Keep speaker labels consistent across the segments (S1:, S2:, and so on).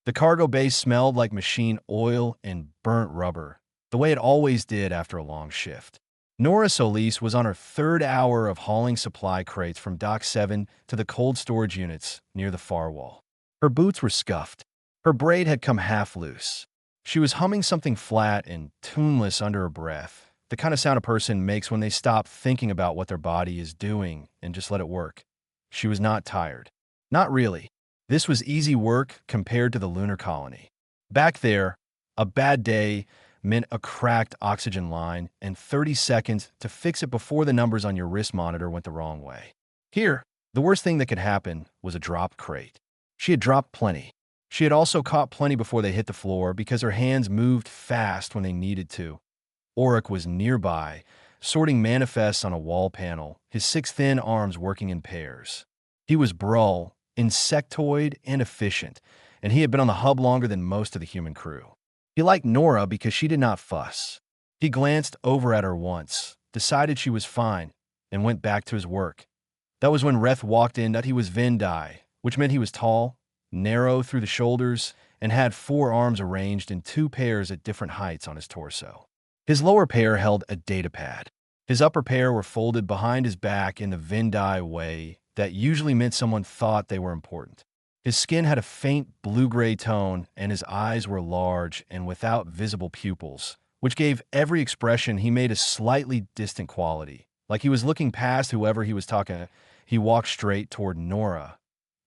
S1: The cargo bay smelled like machine oil and burnt rubber, the way it always did after a long shift. Nora Solis was on her third hour of hauling supply crates from Dock 7 to the cold storage units near the far wall. Her boots were scuffed. Her braid had come half loose. She was humming something flat and tuneless under her breath, the kind of sound a person makes when they stop thinking about what their body is doing and just let it work. She was not tired. Not really. This was easy work compared to the lunar colony. Back there, a bad day meant a cracked oxygen line and 30 seconds to fix it before the numbers on your wrist monitor went the wrong way. Here, the worst thing that could happen was a dropped crate. She had dropped plenty. She had also caught plenty before they hit the floor because her hands moved fast when they needed to. Auric was nearby, sorting manifests on a wall panel, his six thin arms working in pairs. He was Brull, insectoid and efficient, and he had been on the hub longer than most of the human crew. He liked Nora because she did not fuss. He glanced over at her once, decided she was fine, and went back to his work. That was when Reth walked in that he was Vendai, which meant he was tall, narrow through the shoulders, and had four arms arranged in two pairs at different heights on his torso. His lower pair held a datapad. His upper pair were folded behind his back in the Vendai way that usually meant someone thought they were important. His skin had a faint blue-gray tone, and his eyes were large and without visible pupils, which gave every expression he made a slightly distant quality. Like he was looking past whoever he was talking to. He walked straight toward Nora.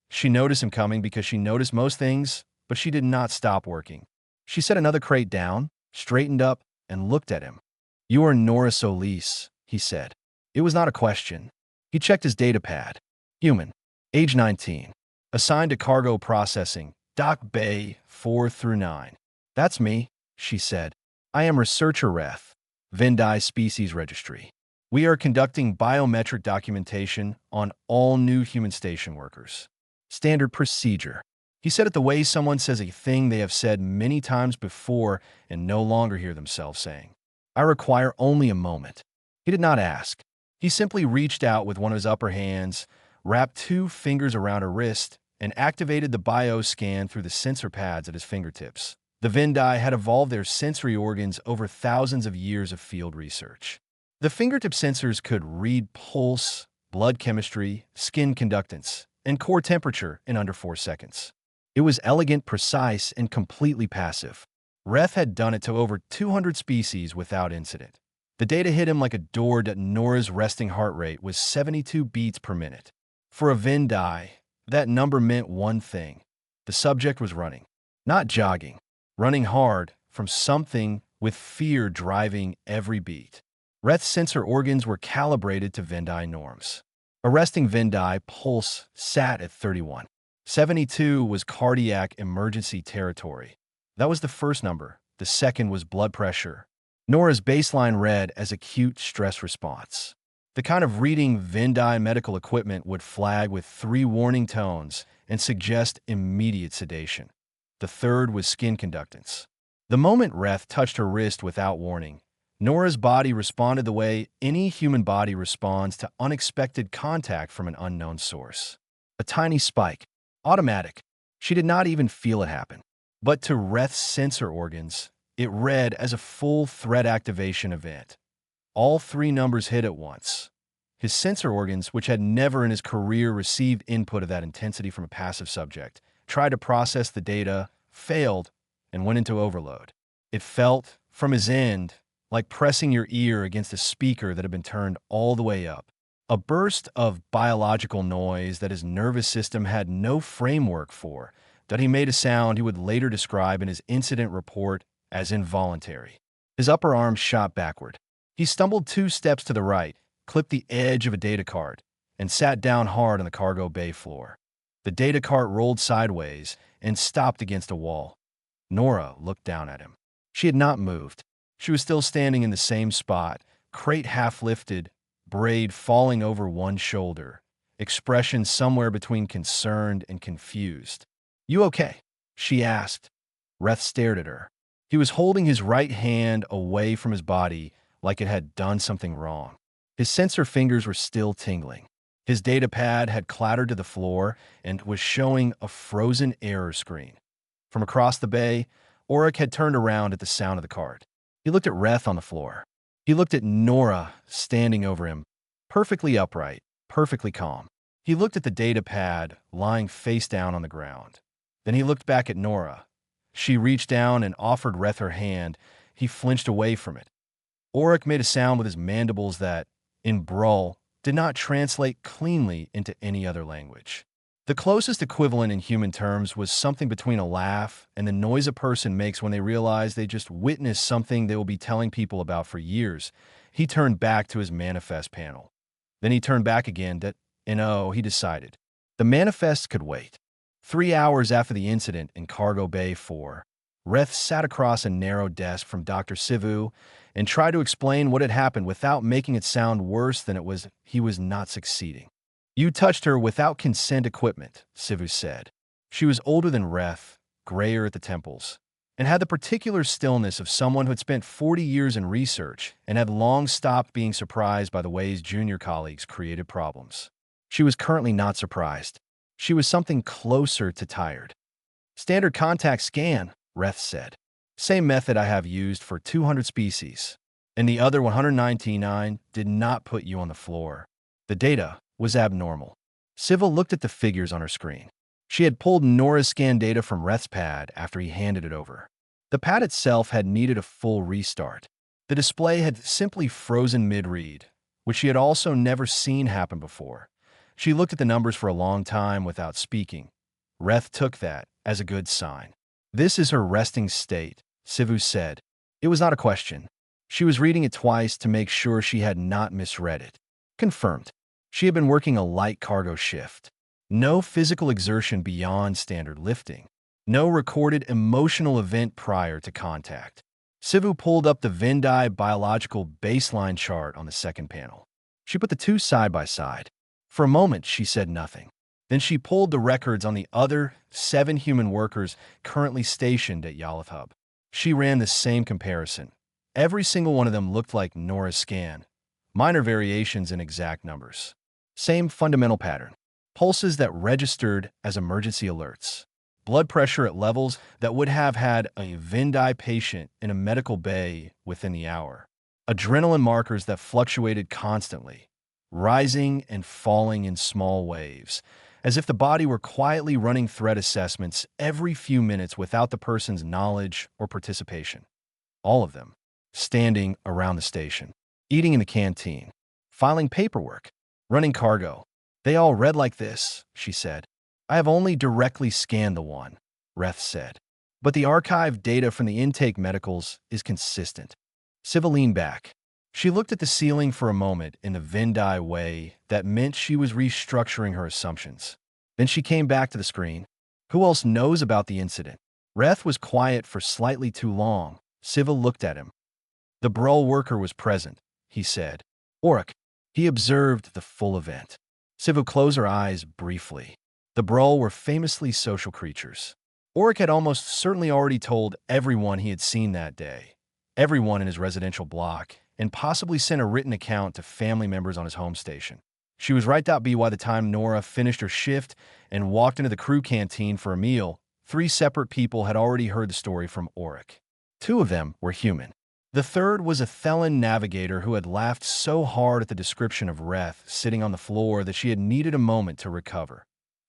S1: She noticed him coming because she noticed most things, but she did not stop working. She set another crate down, straightened up, and looked at him. "You are Nora Solis," he said. It was not a question. He checked his datapad. Human. Age 19. Assigned to cargo processing. Dock Bay 4 through 9. "That's me," she said. "I am Researcher Reth, Vendai Species Registry. We are conducting biometric documentation on all new human station workers. Standard procedure." He said it the way someone says a thing they have said many times before and no longer hear themselves saying. "I require only a moment." He did not ask. He simply reached out with one of his upper hands, wrapped two fingers around her wrist, and activated the bioscan through the sensor pads at his fingertips. The Vendai had evolved their sensory organs over thousands of years of field research. The fingertip sensors could read pulse, blood chemistry, skin conductance, and core temperature in under 4 seconds. It was elegant, precise, and completely passive. Reth had done it to over 200 species without incident. The data hit him like a door that Nora's resting heart rate was 72 beats per minute. For a Vendai, that number meant one thing. The subject was running. Not jogging. Running hard from something with fear driving every beat. Reth's sensor organs were calibrated to Vendai norms. A resting Vendai pulse sat at 31. 72 was cardiac emergency territory. That was the first number. The second was blood pressure. Nora's baseline read as acute stress response. The kind of reading Vendai medical equipment would flag with 3 warning tones and suggest immediate sedation. The third was skin conductance. The moment Reth touched her wrist without warning, Nora's body responded the way any human body responds to unexpected contact from an unknown source. A tiny spike. Automatic. She did not even feel it happen. But to Reth's sensor organs, it read as a full threat activation event. All 3 numbers hit at once. His sensor organs, which had never in his career received input of that intensity from a passive subject, tried to process the data, failed, and went into overload. It felt, from his end, like pressing your ear against a speaker that had been turned all the way up. A burst of biological noise that his nervous system had no framework for, that he made a sound he would later describe in his incident report as involuntary. His upper arm shot backward. He stumbled 2 steps to the right, clipped the edge of a data cart, and sat down hard on the cargo bay floor. The data cart rolled sideways and stopped against a wall. Nora looked down at him. She had not moved. She was still standing in the same spot, crate half lifted, braid falling over one shoulder, expression somewhere between concerned and confused. "You okay?" she asked. Reth stared at her. He was holding his right hand away from his body like it had done something wrong. His sensor fingers were still tingling. His datapad had clattered to the floor and was showing a frozen error screen. From across the bay, Auric had turned around at the sound of the cart. He looked at Reth on the floor. He looked at Nora standing over him, perfectly upright, perfectly calm. He looked at the data pad lying face down on the ground. Then he looked back at Nora. She reached down and offered Reth her hand. He flinched away from it. Auric made a sound with his mandibles that, in Brull, did not translate cleanly into any other language. The closest equivalent in human terms was something between a laugh and the noise a person makes when they realize they just witnessed something they will be telling people about for years. He turned back to his manifest panel. Then he turned back again he decided. The manifest could wait. 3 hours after the incident in Cargo Bay 4, Reth sat across a narrow desk from Dr. Sivu and tried to explain what had happened without making it sound worse than it was. He was not succeeding. You touched her without consent equipment, Sivu said. She was older than Reth, grayer at the temples, and had the particular stillness of someone who had spent 40 years in research and had long stopped being surprised by the ways junior colleagues created problems. She was currently not surprised. She was something closer to tired. Standard contact scan, Reth said. Same method I have used for 200 species. And the other 199 did not put you on the floor. The data was abnormal. Civil looked at the figures on her screen. She had pulled Nora's scan data from Reth's pad after he handed it over. The pad itself had needed a full restart. The display had simply frozen mid-read, which she had also never seen happen before. She looked at the numbers for a long time without speaking. Reth took that as a good sign. This is her resting state, Sivu said. It was not a question. She was reading it twice to make sure she had not misread it. Confirmed. She had been working a light cargo shift. No physical exertion beyond standard lifting. No recorded emotional event prior to contact. Sivu pulled up the Vendai biological baseline chart on the second panel. She put the two side by side. For a moment, she said nothing. Then she pulled the records on the other 7 human workers currently stationed at Yalath Hub. She ran the same comparison. Every single one of them looked like Nora's scan. Minor variations in exact numbers. Same fundamental pattern. Pulses that registered as emergency alerts. Blood pressure at levels that would have had a Vendai patient in a medical bay within the hour. Adrenaline markers that fluctuated constantly, rising and falling in small waves, as if the body were quietly running threat assessments every few minutes without the person's knowledge or participation. All of them, standing around the station, eating in the canteen, filing paperwork, running cargo. They all read like this, she said. I have only directly scanned the one, Reth said. But the archived data from the intake medicals is consistent. Siva leaned back. She looked at the ceiling for a moment in the Vendai way that meant she was restructuring her assumptions. Then she came back to the screen. Who else knows about the incident? Reth was quiet for slightly too long. Siva looked at him. The Brull worker was present, he said. Auric. He observed the full event. Siva closed her eyes briefly. The Brull were famously social creatures. Auric had almost certainly already told everyone he had seen that day, everyone in his residential block, and possibly sent a written account to family members on his home station. She was right. By the time Nora finished her shift and walked into the crew canteen for a meal, 3 separate people had already heard the story from Auric. 2 of them were human. The third was a Thelen navigator who had laughed so hard at the description of Reth sitting on the floor that she had needed a moment to recover.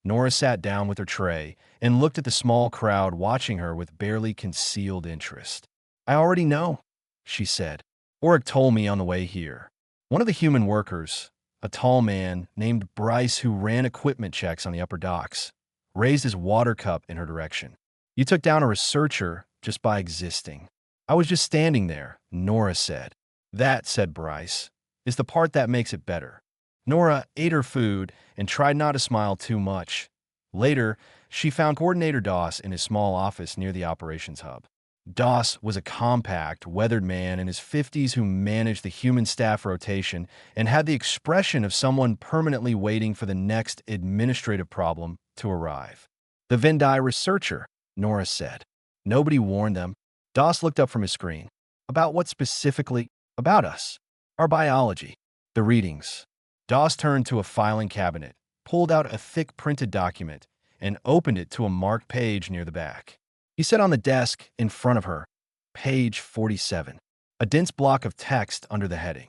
S1: Nora sat down with her tray and looked at the small crowd watching her with barely concealed interest. I already know, she said. Auric told me on the way here. One of the human workers, a tall man named Bryce who ran equipment checks on the upper docks, raised his water cup in her direction. You took down a researcher just by existing. I was just standing there, Nora said. That, said Bryce, is the part that makes it better. Nora ate her food and tried not to smile too much. Later, she found Coordinator Doss in his small office near the operations hub. Doss was a compact, weathered man in his 50s who managed the human staff rotation and had the expression of someone permanently waiting for the next administrative problem to arrive. The Vendai researcher, Nora said. Nobody warned them. Doss looked up from his screen. About what specifically? About us. Our biology. The readings. Doss turned to a filing cabinet, pulled out a thick printed document, and opened it to a marked page near the back. He said on the desk in front of her, page 47, a dense block of text under the heading,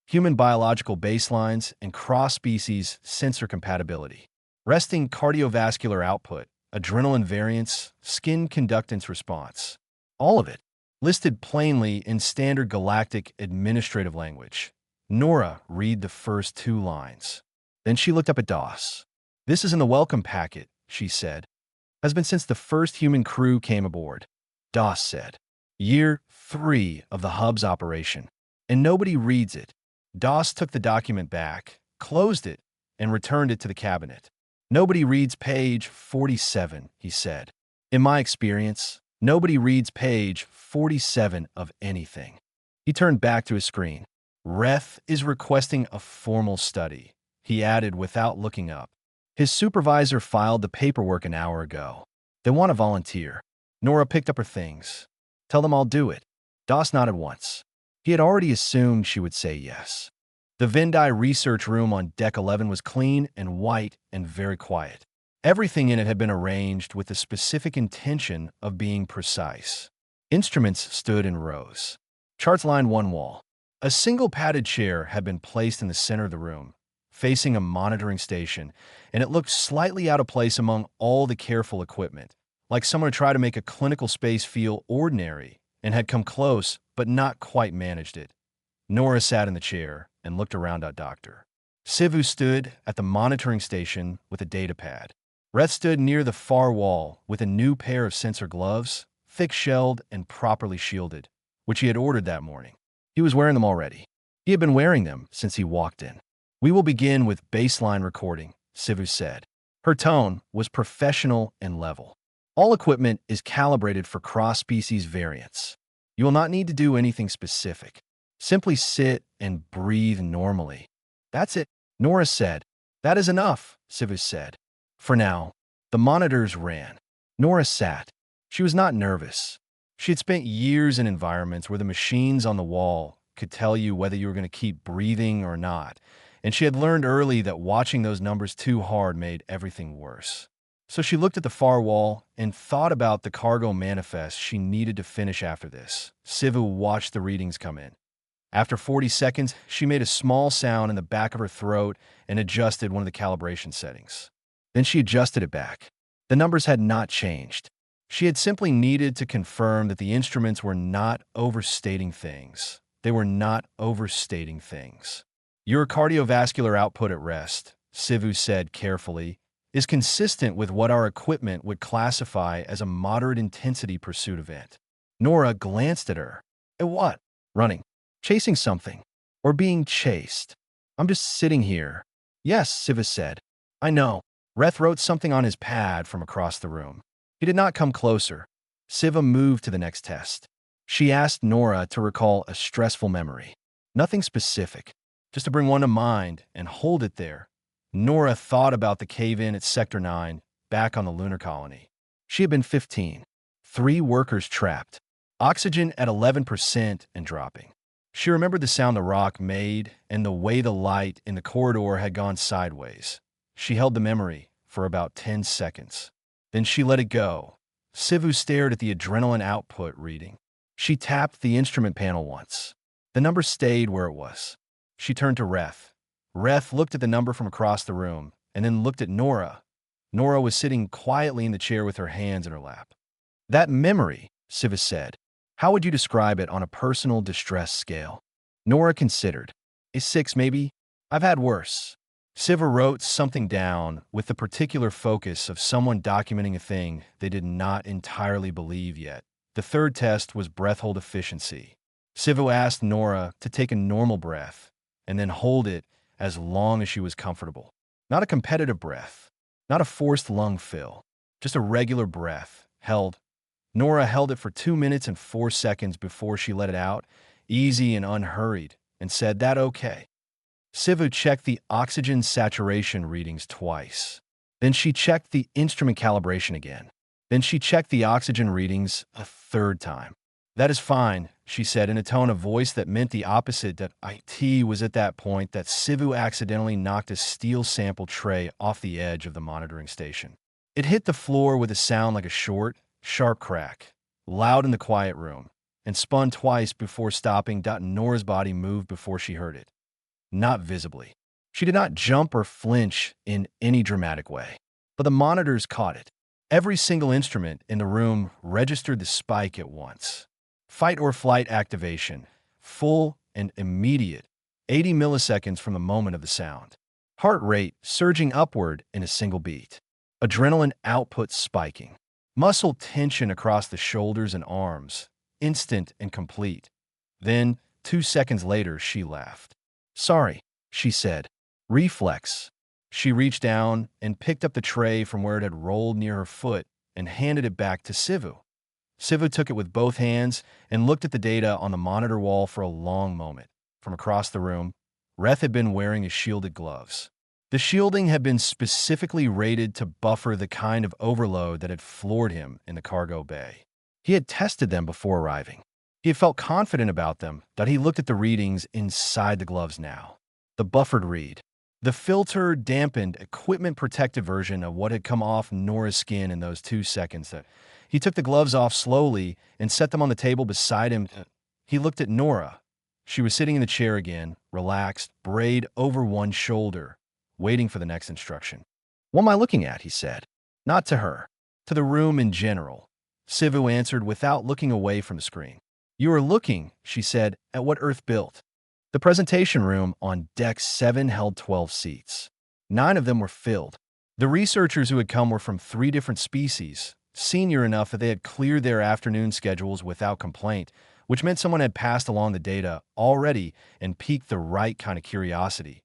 S1: Human Biological Baselines and Cross-Species Sensor Compatibility, Resting Cardiovascular Output, Adrenaline Variance, Skin Conductance Response. All of it, listed plainly in standard galactic administrative language. Nora read the first 2 lines. Then she looked up at Doss. "This is in the welcome packet," she said. "Has been since the first human crew came aboard," Doss said. "Year 3 of the hub's operation. And nobody reads it." Doss took the document back, closed it, and returned it to the cabinet. "Nobody reads page 47, he said. "In my experience, nobody reads page 47 of anything." He turned back to his screen. "Reth is requesting a formal study," he added without looking up. His supervisor filed the paperwork an hour ago. "They want a volunteer." Nora picked up her things. "Tell them I'll do it." Doss nodded once. He had already assumed she would say yes. The Vendai research room on Deck 11 was clean and white and very quiet. Everything in it had been arranged with the specific intention of being precise. Instruments stood in rows. Charts lined one wall. A single padded chair had been placed in the center of the room, facing a monitoring station, and it looked slightly out of place among all the careful equipment, like someone had tried to make a clinical space feel ordinary and had come close but not quite managed it. Nora sat in the chair and looked around at Doctor. Sivu stood at the monitoring station with a data pad. Reth stood near the far wall with a new pair of sensor gloves, thick-shelled and properly shielded, which he had ordered that morning. He was wearing them already. He had been wearing them since he walked in. "We will begin with baseline recording," Sivu said. Her tone was professional and level. "All equipment is calibrated for cross-species variance. You will not need to do anything specific. Simply sit and breathe normally." "That's it," Nora said. "That is enough," Sivu said. For now, the monitors ran. Nora sat. She was not nervous. She had spent years in environments where the machines on the wall could tell you whether you were going to keep breathing or not, and she had learned early that watching those numbers too hard made everything worse. So she looked at the far wall and thought about the cargo manifest she needed to finish after this. Sivu watched the readings come in. After 40 seconds, she made a small sound in the back of her throat and adjusted one of the calibration settings. Then she adjusted it back. The numbers had not changed. She had simply needed to confirm that the instruments were not overstating things. They were not overstating things. "Your cardiovascular output at rest," Sivu said carefully, "is consistent with what our equipment would classify as a moderate intensity pursuit event." Nora glanced at her. "At what?" "Running. Chasing something. Or being chased." "I'm just sitting here." "Yes," Sivu said. "I know." Reth wrote something on his pad from across the room. He did not come closer. Siva moved to the next test. She asked Nora to recall a stressful memory. Nothing specific, just to bring one to mind and hold it there. Nora thought about the cave-in at Sector 9, back on the lunar colony. She had been 15. 3 workers trapped. Oxygen at 11% and dropping. She remembered the sound the rock made and the way the light in the corridor had gone sideways. She held the memory for about 10 seconds. Then she let it go. Sivu stared at the adrenaline output reading. She tapped the instrument panel once. The number stayed where it was. She turned to Reth. Reth looked at the number from across the room and then looked at Nora. Nora was sitting quietly in the chair with her hands in her lap. "That memory," Sivu said. "How would you describe it on a personal distress scale?" Nora considered. "A 6, maybe. I've had worse." Siva wrote something down with the particular focus of someone documenting a thing they did not entirely believe yet. The third test was breath hold efficiency. Siva asked Nora to take a normal breath and then hold it as long as she was comfortable. Not a competitive breath, not a forced lung fill, just a regular breath, held. Nora held it for 2 minutes and 4 seconds before she let it out, easy and unhurried, and said, "That okay?" Sivu checked the oxygen saturation readings twice. Then she checked the instrument calibration again. Then she checked the oxygen readings a 3rd time. "That is fine," she said in a tone of voice that meant the opposite. That it was at that point that Sivu accidentally knocked a steel sample tray off the edge of the monitoring station. It hit the floor with a sound like a short. Sharp crack, loud in the quiet room, and spun twice before stopping. Nora's body moved before she heard it. Not visibly. She did not jump or flinch in any dramatic way, but the monitors caught it. Every single instrument in the room registered the spike at once. Fight or flight activation, full and immediate, 80 milliseconds from the moment of the sound. Heart rate surging upward in a single beat. Adrenaline output spiking. Muscle tension across the shoulders and arms, instant and complete. Then, 2 seconds later, she laughed. "Sorry," she said. Reflex. She reached down and picked up the tray from where it had rolled near her foot and handed it back to Sivu. Sivu took it with both hands and looked at the data on the monitor wall for a long moment. From across the room, Reth had been wearing his shielded gloves. The shielding had been specifically rated to buffer the kind of overload that had floored him in the cargo bay. He had tested them before arriving. He had felt confident about them that he looked at the readings inside the gloves now. The buffered read. The filter-dampened, equipment-protected version of what had come off Nora's skin in those 2 seconds. He took the gloves off slowly and set them on the table beside him. He looked at Nora. She was sitting in the chair again, relaxed, braid over one shoulder, waiting for the next instruction. "What am I looking at?" he said. Not to her, to the room in general. Sivu answered without looking away from the screen. "You are looking," she said, "at what Earth built." The presentation room on Deck 7 held 12 seats. 9 of them were filled. The researchers who had come were from 3 different species, senior enough that they had cleared their afternoon schedules without complaint, which meant someone had passed along the data already and piqued the right kind of curiosity.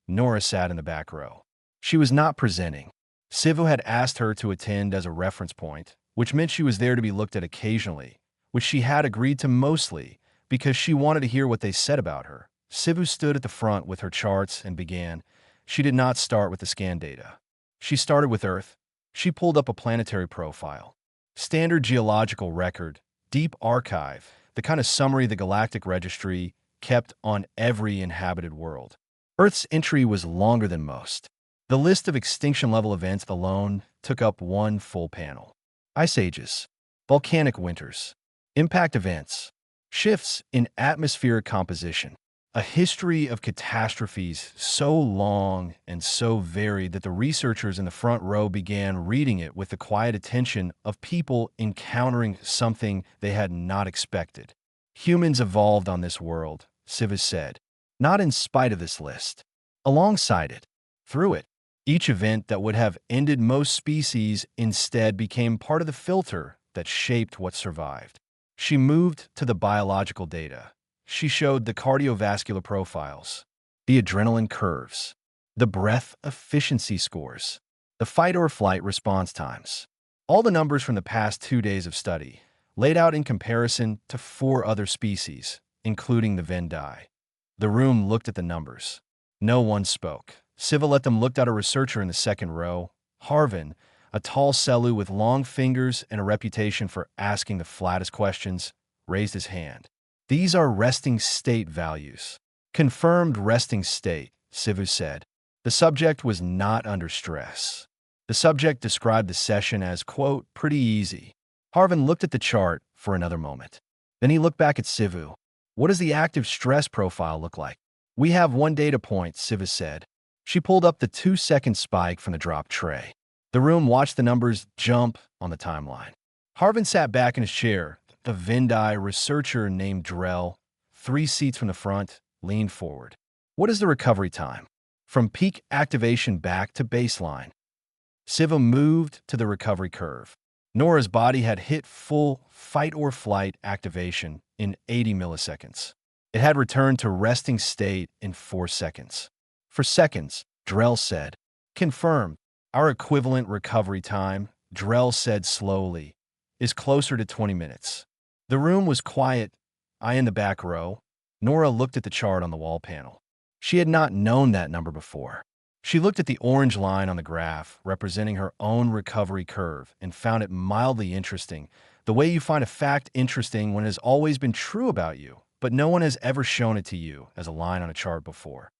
S1: Nora sat in the back row. She was not presenting. Sivu had asked her to attend as a reference point, which meant she was there to be looked at occasionally, which she had agreed to mostly because she wanted to hear what they said about her. Sivu stood at the front with her charts and began. She did not start with the scan data. She started with Earth. She pulled up a planetary profile. Standard geological record, deep archive, the kind of summary the Galactic Registry kept on every inhabited world. Earth's entry was longer than most. The list of extinction-level events alone took up one full panel. Ice ages, volcanic winters, impact events, shifts in atmospheric composition. A history of catastrophes so long and so varied that the researchers in the front row began reading it with the quiet attention of people encountering something they had not expected. Humans evolved on this world, Sivu said, not in spite of this list. Alongside it, through it, each event that would have ended most species instead became part of the filter that shaped what survived. She moved to the biological data. She showed the cardiovascular profiles, the adrenaline curves, the breath efficiency scores, the fight or flight response times. All the numbers from the past 2 days of study, laid out in comparison to 4 other species, including the Vendai. The room looked at the numbers. No one spoke. Siva let them look at a researcher in the second row, Harvin, a tall Selu with long fingers and a reputation for asking the flattest questions, raised his hand. "These are resting state values." "Confirmed resting state," Sivu said. The subject was not under stress. The subject described the session as, quote, "pretty easy." Harvin looked at the chart for another moment. Then he looked back at Sivu. "What does the active stress profile look like?" "We have 1 data point," Sivu said. She pulled up the 2-second spike from the drop tray. The room watched the numbers jump on the timeline. Harvin sat back in his chair. The Vendai researcher named Drell, 3 seats from the front, leaned forward. "What is the recovery time?" "From peak activation back to baseline." Siva moved to the recovery curve. Nora's body had hit full fight or flight activation in 80 milliseconds. It had returned to resting state in 4 seconds. "For seconds," Drell said. "Confirmed. Our equivalent recovery time," Drell said slowly, "is closer to 20 minutes. The room was quiet. I in the back row. Nora looked at the chart on the wall panel. She had not known that number before. She looked at the orange line on the graph, representing her own recovery curve, and found it mildly interesting, the way you find a fact interesting when it has always been true about you, but no one has ever shown it to you as a line on a chart before.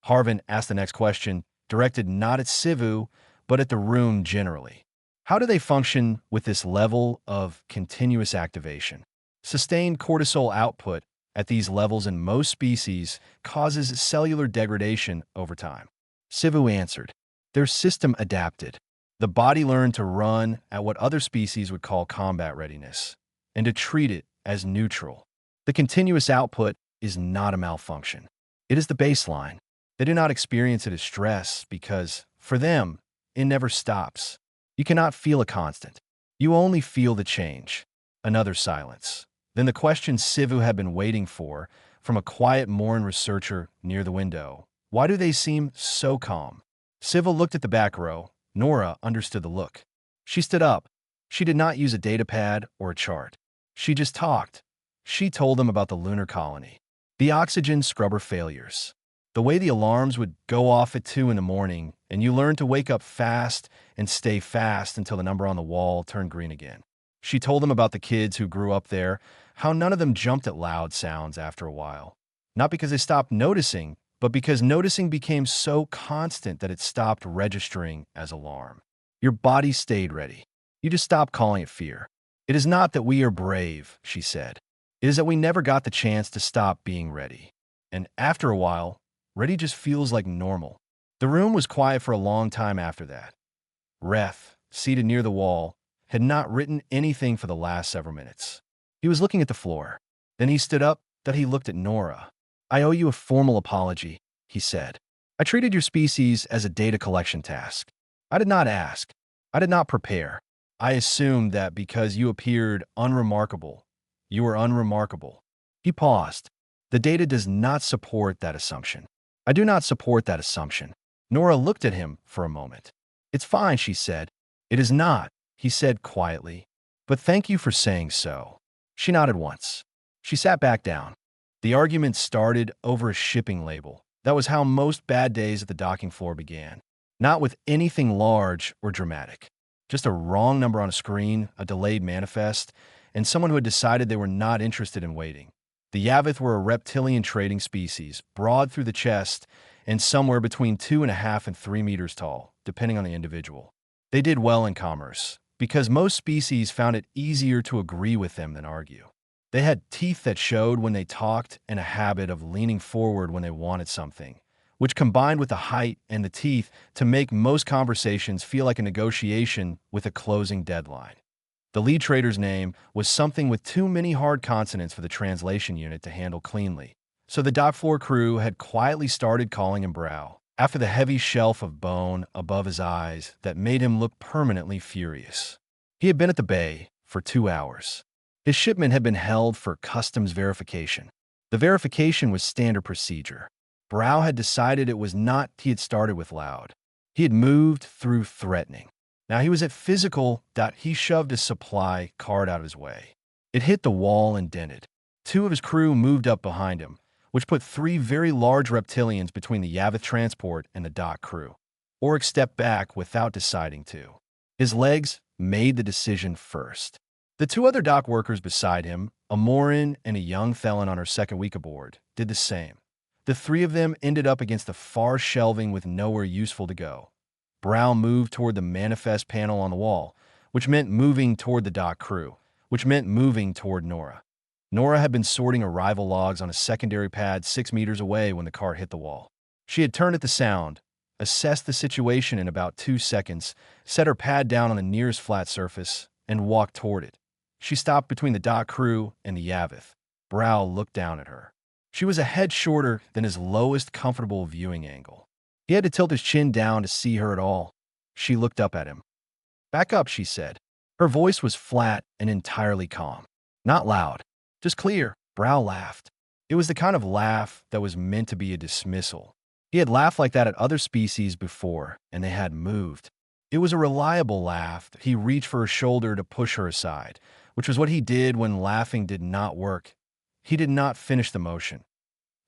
S1: Harvin asked the next question, directed not at Sivu, but at the room generally. How do they function with this level of continuous activation? Sustained cortisol output at these levels in most species causes cellular degradation over time. Sivu answered, their system adapted. The body learned to run at what other species would call combat readiness, and to treat it as neutral. The continuous output is not a malfunction. It is the baseline. They do not experience it as stress because, for them, it never stops. You cannot feel a constant. You only feel the change. Another silence. Then the question Sivu had been waiting for from a quiet Moran researcher near the window. Why do they seem so calm? Sivu looked at the back row. Nora understood the look. She stood up. She did not use a data pad or a chart. She just talked. She told them about the lunar colony, the oxygen scrubber failures, the way the alarms would go off at 2 in the morning, and you learned to wake up fast and stay fast until the number on the wall turned green again. She told them about the kids who grew up there, how none of them jumped at loud sounds after a while. Not because they stopped noticing, but because noticing became so constant that it stopped registering as alarm. Your body stayed ready. You just stopped calling it fear. It is not that we are brave, she said. It is that we never got the chance to stop being ready. And after a while, ready just feels like normal. The room was quiet for a long time after that. Reth, seated near the wall, had not written anything for the last several minutes. He was looking at the floor. Then he stood up, that he looked at Nora. I owe you a formal apology, he said. I treated your species as a data collection task. I did not ask. I did not prepare. I assumed that because you appeared unremarkable, you were unremarkable. He paused. The data does not support that assumption. I do not support that assumption. Nora looked at him for a moment. It's fine, she said. It is not, he said quietly. But thank you for saying so. She nodded once. She sat back down. The argument started over a shipping label. That was how most bad days at the docking floor began. Not with anything large or dramatic. Just a wrong number on a screen, a delayed manifest, and someone who had decided they were not interested in waiting. The Yavith were a reptilian trading species, broad through the chest and somewhere between 2.5 and 3 meters tall, depending on the individual. They did well in commerce, because most species found it easier to agree with them than argue. They had teeth that showed when they talked and a habit of leaning forward when they wanted something, which combined with the height and the teeth to make most conversations feel like a negotiation with a closing deadline. The lead trader's name was something with too many hard consonants for the translation unit to handle cleanly, so the dock floor crew had quietly started calling him Brow, after the heavy shelf of bone above his eyes that made him look permanently furious. He had been at the bay for 2 hours. His shipment had been held for customs verification. The verification was standard procedure. Brow had decided it was not he had started with loud. He had moved through threatening. Now he was at physical. He shoved his supply cart out of his way. It hit the wall and dented. 2 of his crew moved up behind him, which put 3 very large reptilians between the Yavith transport and the dock crew. Oryx stepped back without deciding to. His legs made the decision first. The 2 other dock workers beside him, a Moran and a young Thelon on her second week aboard, did the same. The 3 of them ended up against the far shelving with nowhere useful to go. Brow moved toward the manifest panel on the wall, which meant moving toward the dock crew, which meant moving toward Nora. Nora had been sorting arrival logs on a secondary pad 6 meters away when the cart hit the wall. She had turned at the sound, assessed the situation in about 2 seconds, set her pad down on the nearest flat surface, and walked toward it. She stopped between the dock crew and the Yavith. Brow looked down at her. She was a head shorter than his lowest comfortable viewing angle. He had to tilt his chin down to see her at all. She looked up at him. Back up, she said. Her voice was flat and entirely calm. Not loud, just clear. Brow laughed. It was the kind of laugh that was meant to be a dismissal. He had laughed like that at other species before, and they had moved. It was a reliable laugh. He reached for her shoulder to push her aside, which was what he did when laughing did not work. He did not finish the motion.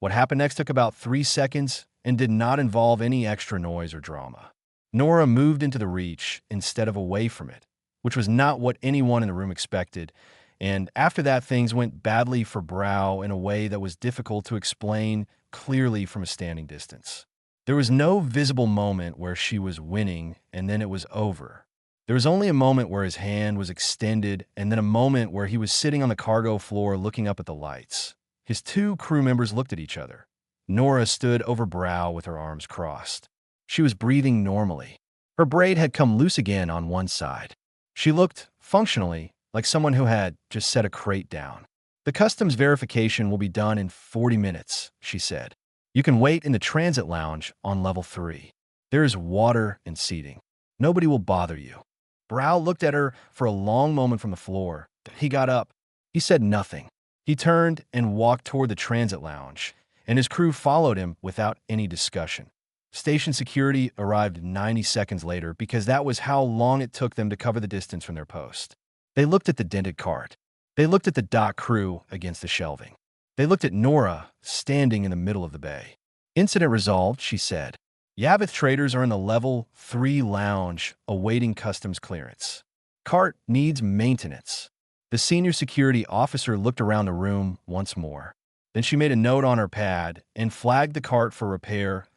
S1: What happened next took about 3 seconds and did not involve any extra noise or drama. Nora moved into the reach instead of away from it, which was not what anyone in the room expected, and after that things went badly for Brow in a way that was difficult to explain clearly from a standing distance. There was no visible moment where she was winning and then it was over. There was only a moment where his hand was extended and then a moment where he was sitting on the cargo floor looking up at the lights. His two crew members looked at each other. Nora stood over Brow with her arms crossed. She was breathing normally. Her braid had come loose again on one side. She looked, functionally, like someone who had just set a crate down. "The customs verification will be done in 40 minutes, she said. "You can wait in the transit lounge on level 3. There is water and seating. Nobody will bother you." Brow looked at her for a long moment from the floor. He got up. He said nothing. He turned and walked toward the transit lounge, and his crew followed him without any discussion. Station security arrived 90 seconds later because that was how long it took them to cover the distance from their post. They looked at the dented cart. They looked at the dock crew against the shelving. They looked at Nora standing in the middle of the bay. "Incident resolved," she said. "Yavith traders are in the level 3 lounge awaiting customs clearance. Cart needs maintenance." The senior security officer looked around the room once more. Then she made a note on her pad and flagged the cart for repair.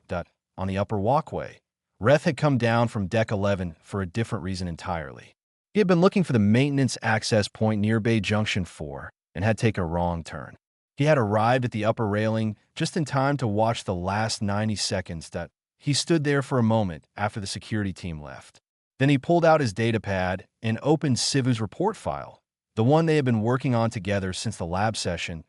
S1: On the upper walkway, Reth had come down from Deck 11 for a different reason entirely. He had been looking for the maintenance access point near Bay Junction 4 and had taken a wrong turn. He had arrived at the upper railing just in time to watch the last 90 seconds. He stood there for a moment after the security team left. Then he pulled out his datapad and opened Sivu's report file, the one they had been working on together since the lab session.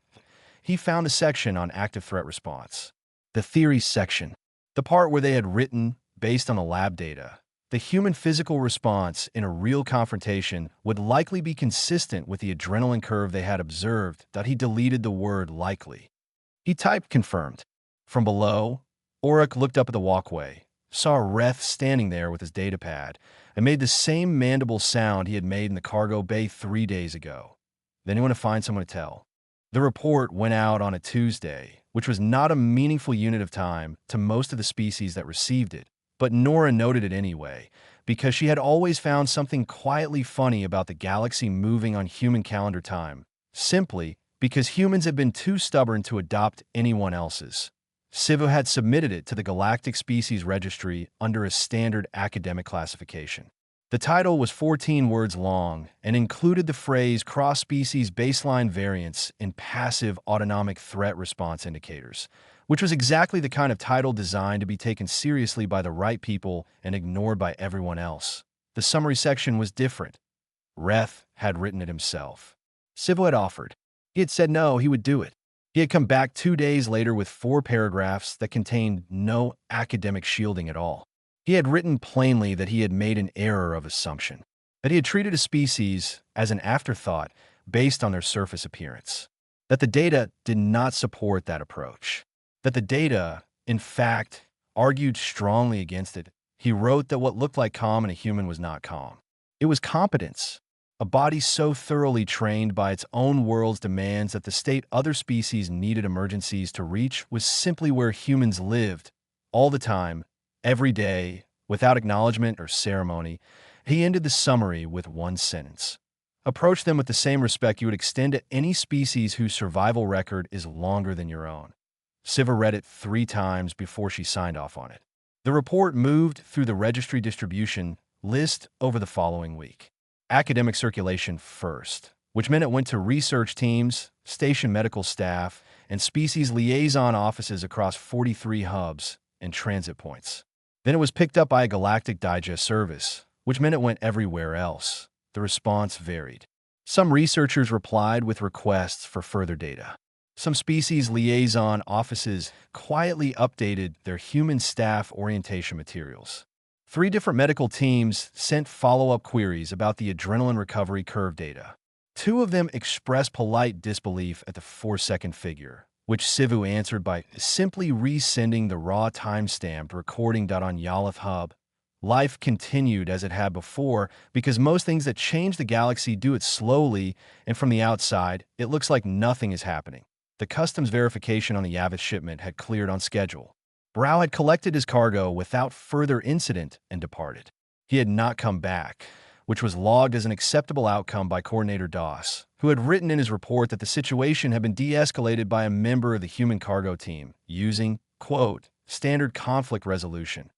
S1: He found a section on active threat response. The theory section. The part where they had written, based on the lab data, the human physical response in a real confrontation would likely be consistent with the adrenaline curve they had observed. He deleted the word likely. He typed confirmed. From below, Auric looked up at the walkway, saw Reth standing there with his datapad, and made the same mandible sound he had made in the cargo bay 3 days ago. Then he wanted to find someone to tell. The report went out on a Tuesday, which was not a meaningful unit of time to most of the species that received it, but Nora noted it anyway, because she had always found something quietly funny about the galaxy moving on human calendar time, simply because humans had been too stubborn to adopt anyone else's. Sivu had submitted it to the Galactic Species Registry under a standard academic classification. The title was 14 words long and included the phrase cross-species baseline variance in passive autonomic threat response indicators, which was exactly the kind of title designed to be taken seriously by the right people and ignored by everyone else. The summary section was different. Reth had written it himself. Sivu had offered. He had said no, he would do it. He had come back 2 days later with 4 paragraphs that contained no academic shielding at all. He had written plainly that he had made an error of assumption, that he had treated a species as an afterthought based on their surface appearance, that the data did not support that approach, that the data, in fact, argued strongly against it. He wrote that what looked like calm in a human was not calm. It was competence, a body so thoroughly trained by its own world's demands that the state other species needed emergencies to reach was simply where humans lived, all the time, every day, without acknowledgement or ceremony. He ended the summary with one sentence. Approach them with the same respect you would extend to any species whose survival record is longer than your own. Siva read it 3 times before she signed off on it. The report moved through the registry distribution list over the following week. Academic circulation first, which meant it went to research teams, station medical staff, and species liaison offices across 43 hubs and transit points. Then it was picked up by a Galactic Digest service, which meant it went everywhere else. The response varied. Some researchers replied with requests for further data. Some species liaison offices quietly updated their human staff orientation materials. 3 different medical teams sent follow-up queries about the adrenaline recovery curve data. 2 of them expressed polite disbelief at the 4-second figure, which Sivu answered by simply resending the raw time-stamped recording. On Yalath Hub, life continued as it had before because most things that change the galaxy do it slowly, and from the outside, it looks like nothing is happening. The customs verification on the Yavith shipment had cleared on schedule. Brow had collected his cargo without further incident and departed. He had not come back, which was logged as an acceptable outcome by Coordinator Doss, who had written in his report that the situation had been de-escalated by a member of the human cargo team using, quote, standard conflict resolution.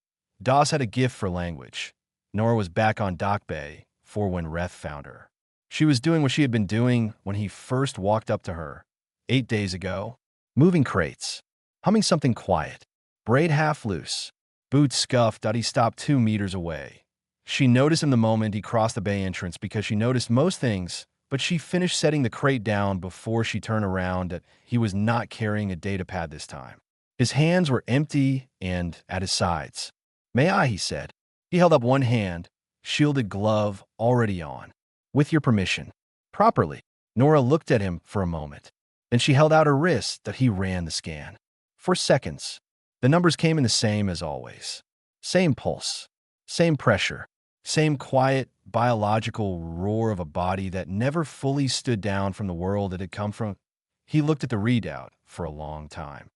S1: Doss had a gift for language. Nora was back on dock bay for when Reth found her. She was doing what she had been doing when he first walked up to her 8 days ago, moving crates, humming something quiet, braid half loose, boots scuffed that he stopped 2 meters away. She noticed him the moment he crossed the bay entrance because she noticed most things, but she finished setting the crate down before she turned around that he was not carrying a datapad this time. His hands were empty and at his sides. "May I?" he said. He held up one hand, shielded glove already on. "With your permission." "Properly." Nora looked at him for a moment. Then she held out her wrist that he ran the scan. For seconds, the numbers came in the same as always. Same pulse, same pressure, same quiet, biological roar of a body that never fully stood down from the world it had come from. He looked at the readout for a long time.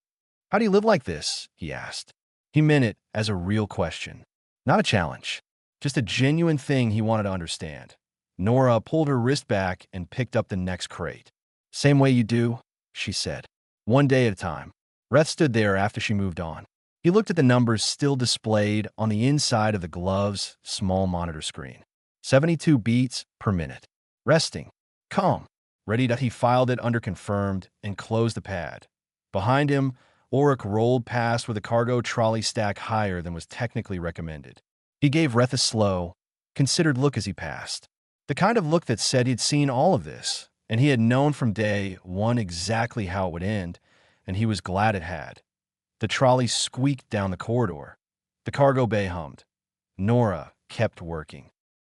S1: "How do you live like this?" he asked. He meant it as a real question, not a challenge, just a genuine thing he wanted to understand. Nora pulled her wrist back and picked up the next crate. "Same way you do," she said. "One day at a time." Reth stood there after she moved on. He looked at the numbers still displayed on the inside of the glove's small monitor screen. 72 beats per minute. Resting. Calm. Ready that he filed it under confirmed and closed the pad. Behind him, Auric rolled past with a cargo trolley stack higher than was technically recommended. He gave Reth a slow, considered look as he passed. The kind of look that said he'd seen all of this, and he had known from day one exactly how it would end, and he was glad it had. The trolley squeaked down the corridor. The cargo bay hummed. Nora kept working.